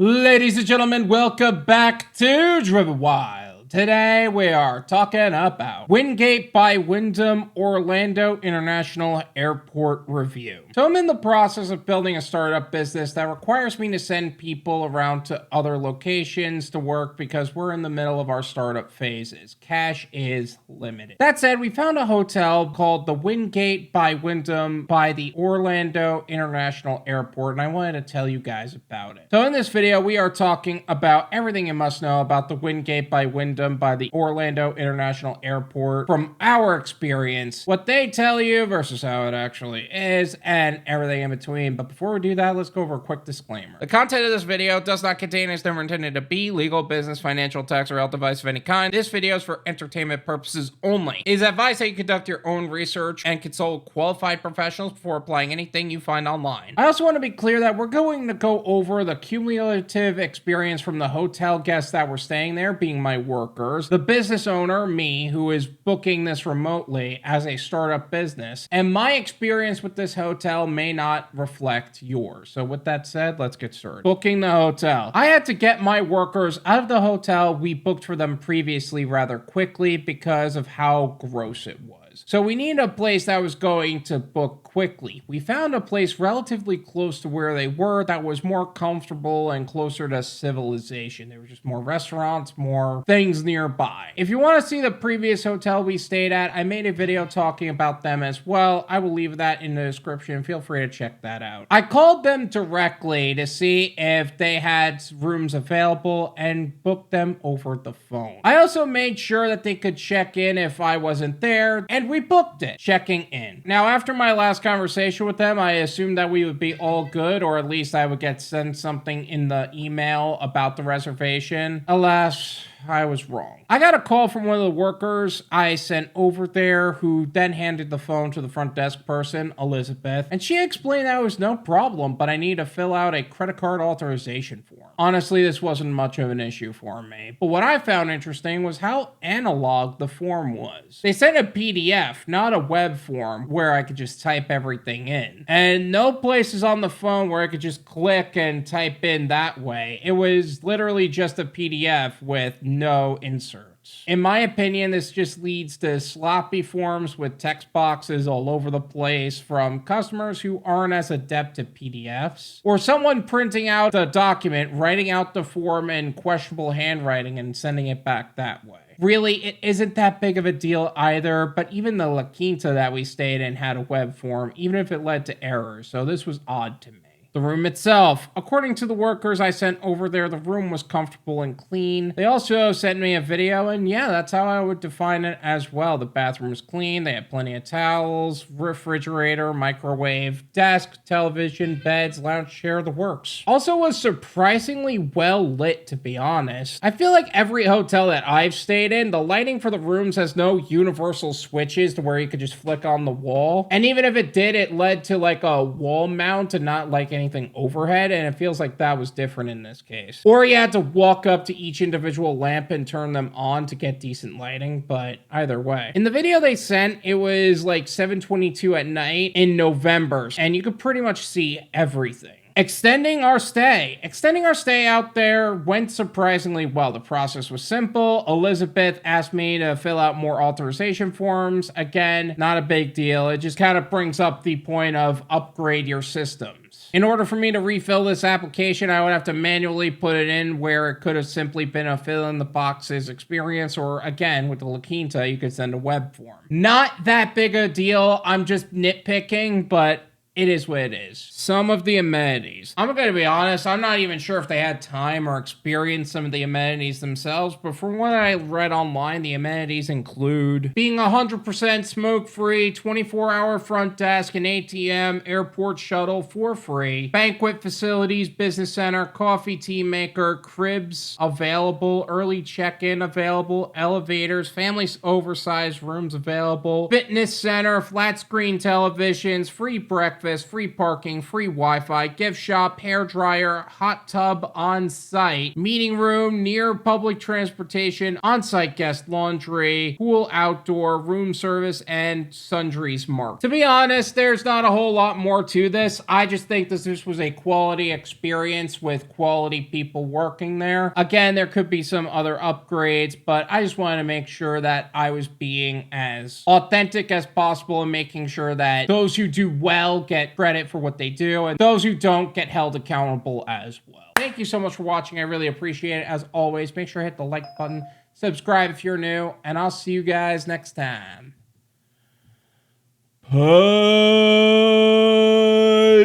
Ladies and gentlemen, welcome back to Driven Wyld. Today we are talking about Wingate by Wyndham Orlando International Airport review. So I'm in the process of building a startup business that requires me to send people around to other locations to work because we're in the middle of our startup phases. Cash is limited. That said, we found a hotel called the Wingate by Wyndham by the Orlando International Airport, and I wanted to tell you guys about it. So in this video, we are talking about everything you must know about the Wingate by Wyndham by the Orlando International Airport from our experience, what they tell you versus how it actually is, and everything in between. But before we do that, let's go over a quick disclaimer. The content of this video does not contain is never intended to be legal, business, financial, tax, or health advice of any kind. This video is for entertainment purposes only. It is advised that you conduct your own research and consult qualified professionals before applying anything you find online. I also want to be clear that we're going to go over the cumulative experience from the hotel guests that were staying there, being my workers, the business owner, me, who is booking this remotely as a startup business, and my experience with this hotel may not reflect yours. So with that said, let's get started. Booking the hotel. I had to get my workers out of the hotel we booked for them previously rather quickly because of how gross it was. So we needed a place that was going to book quickly. We found a place relatively close to where they were that was more comfortable and closer to civilization. There were just more restaurants, more things nearby. If you want to see the previous hotel we stayed at, I made a video talking about them as well. I will leave that in the description. Feel free to check that out. I called them directly to see if they had rooms available and booked them over the phone. I also made sure that they could check in if I wasn't there, and we booked it, checking in. Now, after my last conversation with them, I assumed that we would be all good, or at least I would get sent something in the email about the reservation. Alas, I was wrong. I got a call from one of the workers I sent over there, who then handed the phone to the front desk person, Elizabeth, and she explained that it was no problem, but I need to fill out a credit card authorization form. Honestly, this wasn't much of an issue for me, but what I found interesting was how analog the form was. They sent a PDF, not a web form, where I could just type everything in. And no places on the phone where I could just click and type in that way. It was literally just a PDF with no inserts. In my opinion, this just leads to sloppy forms with text boxes all over the place from customers who aren't as adept at PDFs, or someone printing out the document, writing out the form in questionable handwriting and sending it back that way. Really, it isn't that big of a deal either, but even the La Quinta that we stayed in had a web form, even if it led to errors, so this was odd to me. The room itself. According to the workers I sent over there, the room was comfortable and clean. They also sent me a video, and yeah, that's how I would define it as well. The bathroom was clean, they had plenty of towels, refrigerator, microwave, desk, television, beds, lounge chair, the works. Also was surprisingly well lit, to be honest. I feel like every hotel that I've stayed in, the lighting for the rooms has no universal switches to where you could just flick on the wall. And even if it did, it led to like a wall mount and not like anything overhead, and it feels like that was different in this case. Or you had to walk up to each individual lamp and turn them on to get decent lighting, but either way. In the video they sent, it was like 7:22 at night in November, and you could pretty much see everything. Extending our stay out there went surprisingly well. The process was simple. Elizabeth asked me to fill out more authorization forms. Again, not a big deal. It just kind of brings up the point of upgrade your systems. In order for me to refill this application, I would have to manually put it in where it could have simply been a fill in the boxes experience, or again, with the La Quinta, you could send a web form. Not that big a deal. I'm just nitpicking, but it is what it is. Some of the amenities. I'm gonna be honest, I'm not even sure if they had time or experienced some of the amenities themselves, but from what I read online, the amenities include being 100% smoke-free, 24-hour front desk, an ATM, airport shuttle for free, banquet facilities, business center, coffee, tea maker, cribs available, early check-in available, elevators, families oversized rooms available, fitness center, flat screen televisions, free breakfast, breakfast, free parking, free Wi-Fi, gift shop, hair dryer, hot tub on site, meeting room near public transportation, on-site guest laundry, pool outdoor, room service, and sundries market. To be honest, there's not a whole lot more to this. I just think that this was a quality experience with quality people working there. Again, there could be some other upgrades, but I just wanted to make sure that I was being as authentic as possible and making sure that those who do well get credit for what they do and those who don't get held accountable as well. Thank you so much for watching. I really appreciate it. As always, make sure to hit the like button, subscribe if you're new, and I'll see you guys next time.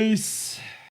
Peace.